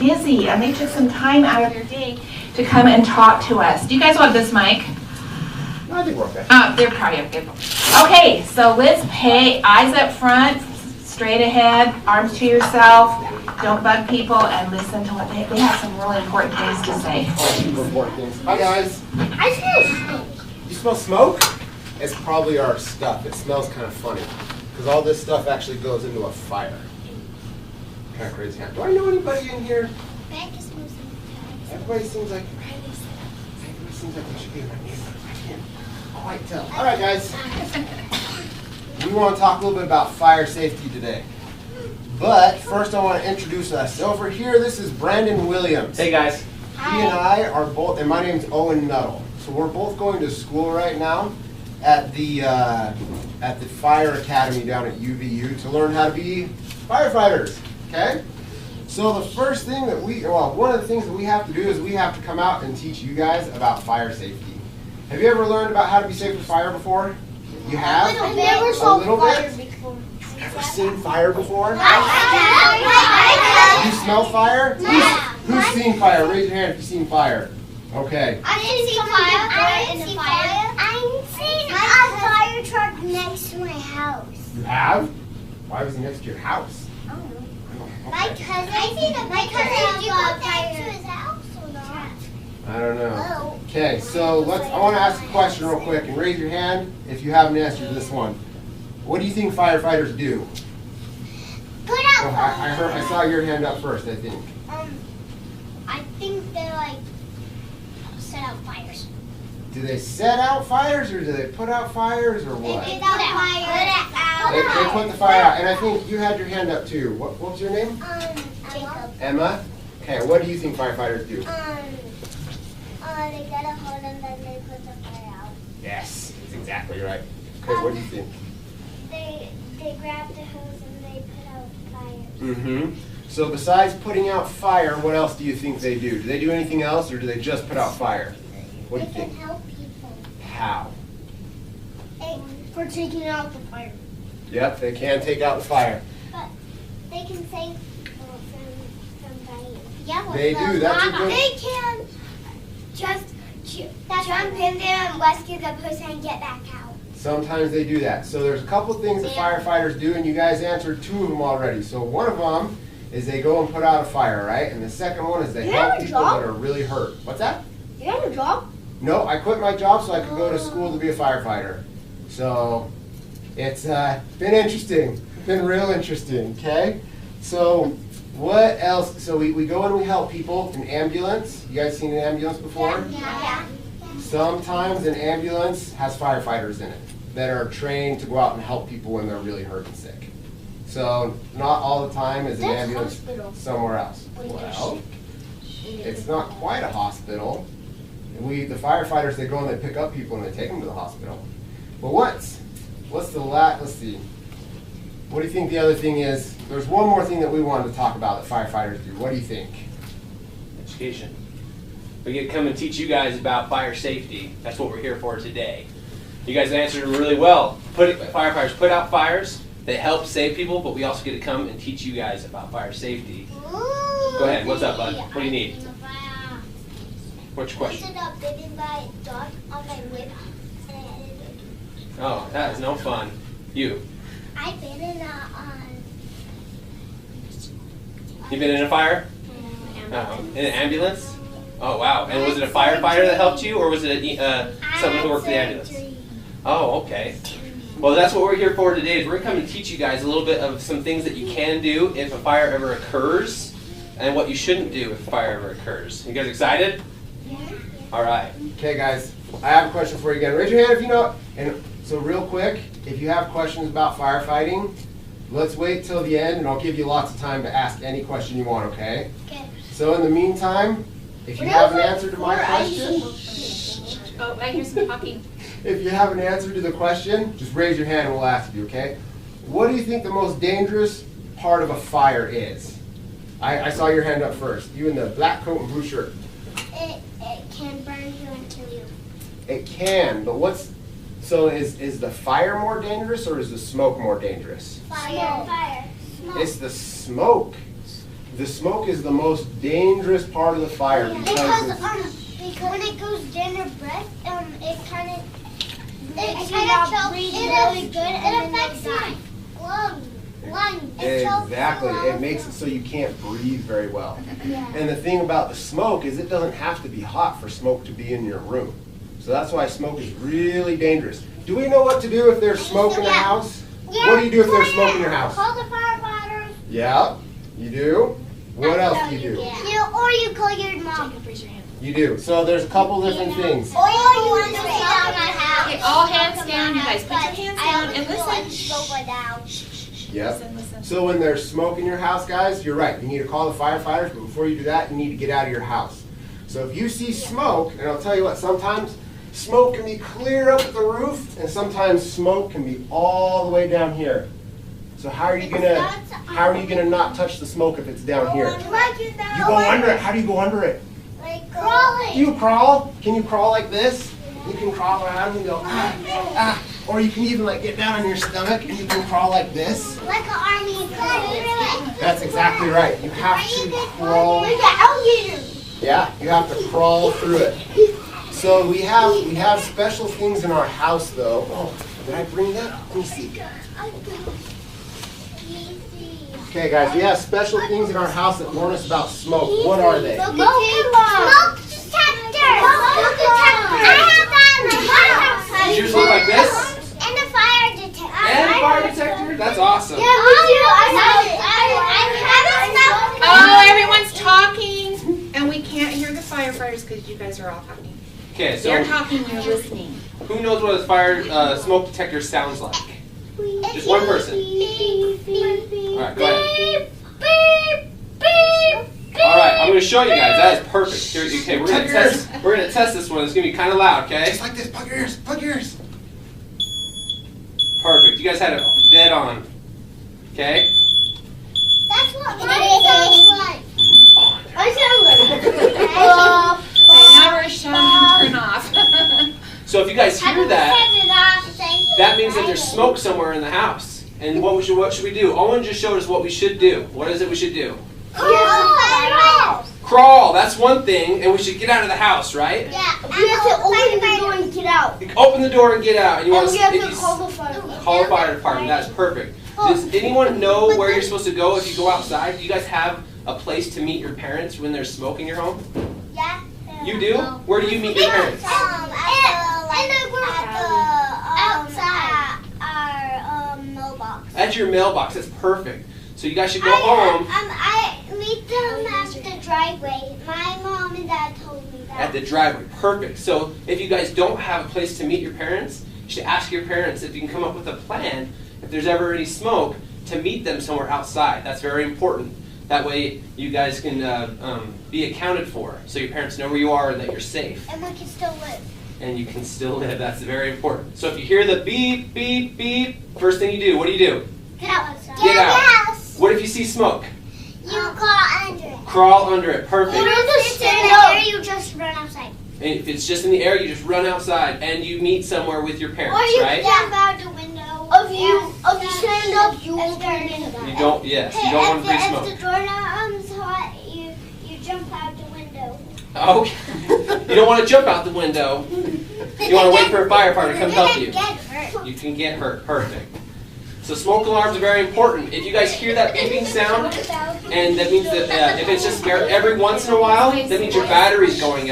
busy, and they took some time out of their day to come and talk to us. Do you guys want this mic? No, I think we're okay. They're probably okay. Okay, so let's pay eyes up front, straight ahead, arms to yourself. Don't bug people and listen to what they have some really important things to say. Super important things. Hi guys. I smell smoke. You smell smoke? It's probably our stuff. It smells kind of funny because all this stuff actually goes into a fire. Kind of crazy. Do I know anybody in here? Everybody seems like they should be in my neighborhood. I can't quite tell. All right, guys. We want to talk a little bit about fire safety today. But first, I want to introduce us. Over here, this is Brandon Williams. Hey guys. He and I are both, and my name's Owen Nuttall. So we're both going to school right now at the Fire Academy down at UVU to learn how to be firefighters. Okay? So the first thing that one of the things that we have to do is we have to come out and teach you guys about fire safety. Have you ever learned about how to be safe with fire before? You have? I've never saw fire bit? before. You've never seen fire before? I You smell fire? Yeah. Who's seen fire? Raise your hand if you've seen fire. Okay. didn't see fire. I've seen a fire truck next to my house. You have? Why was he next to your house? I don't know. Okay. My cousin, did you go next to his house or not? I don't know. Oh. Okay, so I want to ask a question real quick and raise your hand if you have an answer to this one. What do you think firefighters do? Put Oh, out I saw your hand up first, I think. I think they set out fires. Do they set out fires or do they put out fires or what? They put out fires. They put the fire out. And I think you had your hand up too. What was your name? Jacob. Emma? Okay, what do you think firefighters do? They get a hold and then they put the fire out. Yes, that's exactly right. Okay, what do you think? They grab the hose and they put out fires. Mm-hmm. So besides putting out fire, what else do you think they do? Do they do anything else or do they just put out fire? What do you They think? can help people. How? For taking out the fire. Yep, they can take out the fire. But they can save from dying. Yeah, They do, that's a good- They can just jump in there and rescue the person and get back out. Sometimes they do that. So there's a couple things that firefighters do, and you guys answered two of them already. So one of them is they go and put out a fire, right? And the second one is they help people that are really hurt. What's that? You have a job? No, I quit my job so I could go to school to be a firefighter. So it's been interesting. Been real interesting, okay? So what else? So we go and we help people in ambulance. You guys seen an ambulance before? Yeah. Sometimes an ambulance has firefighters in it that are trained to go out and help people when they're really hurt and sick. So not all the time is an That's ambulance hospital. somewhere else. Well, it's not quite a hospital. The firefighters, they go and they pick up people and they take them to the hospital. But let's see. What do you think the other thing is? There's one more thing that we wanted to talk about that firefighters do. What do you think? Education. We get to come and teach you guys about fire safety. That's what we're here for today. You guys answered them really well. Firefighters put out fires. They help save people, but we also get to come and teach you guys about fire safety. Go ahead. What's up, bud? What do you need? What's your question? I ended up bitten by a dog on my whip. Oh, that is no fun. You. I've been in You been in a fire? In an ambulance? Oh, wow. And was it a firefighter that helped you, or was it someone who worked in the ambulance? Oh, okay. Well, that's what we're here for today, is we're going to come and teach you guys a little bit of some things that you can do if a fire ever occurs, and what you shouldn't do if a fire ever occurs. You guys excited? Yeah. All right. Okay, guys, I have a question for you again. Raise your hand if you know. And so real quick, if you have questions about firefighting, let's wait till the end, and I'll give you lots of time to ask any question you want, okay? Okay. So in the meantime, if you have an answer to my Where are question, Oh, I hear some talking. if you have an answer to the question, just raise your hand and we'll ask you, okay? What do you think the most dangerous part of a fire is? I saw your hand up first. You in the black coat and blue shirt. It can burn you and kill you. It can, but so is the fire more dangerous or is the smoke more dangerous? Fire. Smoke. It's the smoke. The smoke is the most dangerous part of the fire Because it's- when it goes down your breath, it kind of Makes you it not chokes- breathe it really is- good It and then affects you'll die. your lungs. It chokes Exactly. you It out. makes it so you can't breathe very well. Yeah. And the thing about the smoke is it doesn't have to be hot for smoke to be in your room. So that's why smoke is really dangerous. Do we know what to do if there's smoke in the Yeah. house? Yeah, What do you do if there's call smoke in your house? Call the firefighters. Yeah, you do. What else do you do? Or you call your mom. Jacob, raise your hand. You do. So there's a couple different things. Or you want to stay out my house. Okay, all hands down, you guys. Put your hands down and listen. Yep. Listen, listen. So when there's smoke in your house, guys, you're right. You need to call the firefighters, but before you do that, you need to get out of your house. So if you see smoke, and I'll tell you what, sometimes smoke can be clear up at the roof, and sometimes smoke can be all the way down here. So how are you gonna not touch the smoke if it's down here? You go under it. How do you go under it? Like crawling. You crawl. Can you crawl like this? You can crawl around and go ah, ah. Or you can even like get down on your stomach and you can crawl like this. Like an army crawling. That's exactly right. You have to crawl. Like an alligator. Yeah, you have to crawl through it. So we have special things in our house though. Oh, did I bring that? Let me see. Okay guys, we have special things in our house that warn us about smoke. What are they? Smoke detector. Smoke detector. I have that in my house. Does yours look like this? And a fire detector. And a fire detector? That's awesome. Yeah, me too. I have it. Oh, everyone's talking, and we can't hear the firefighters because you guys are all talking. Okay, They're so talking, you're listening. who knows what a fire smoke detector sounds like? Just one person. All right, go ahead. All right, I'm going to show you guys. That is perfect. Here, okay, we're going to test this one. It's going to be kind of loud, okay? Just like this. Plug your ears. Plug your ears. Perfect. You guys had it dead on. Okay? That's what mine sounds like. Okay, now we're showing them turn off. So if you guys hear that, that means that there's smoke somewhere in the house. And what should we do? Owen just showed us what we should do. What is it we should do? Crawl. That's one thing. And we should get out of the house, right? Yeah, you have to open the door and get out. You open the door and get out. And you want And we have if to you call the fire. call the fire department. That's perfect. Does anyone know where you're supposed to go if you go outside? Do you guys have a place to meet your parents when there's smoke in your home? Yeah. You do? Where do you meet your parents? Outside our mailbox. At your mailbox. That's perfect. So you guys should go home I meet them at the driveway. My mom and dad told me that. at the driveway. Perfect. So if you guys don't have a place to meet your parents, you should ask your parents if you can come up with a plan, if there's ever any smoke, to meet them somewhere outside. That's very important. That way you guys can be accounted for, so your parents know where you are and that you're safe. And we can still live. And you can still live. That's very important. So if you hear the beep, beep, beep, first thing you do, what do? Get out. Get out. What if you see smoke? You crawl under it. Crawl under it. Perfect. Or if it's in the air, you just run outside. And if it's just in the air, you just run outside and you meet somewhere with your parents, Or you right? jump out the window. If you stand up, you will turn into that. You don't, yes, you don't want to breathe If smoke. the doorknob's hot, you jump out the window. Okay. You don't want to jump out the window. You want to wait for a firefighter to come help you. Get hurt. You can get hurt. Perfect. So smoke alarms are very important. If you guys hear that beeping sound, and that means that if it's just every once in a while, that means your battery's going out.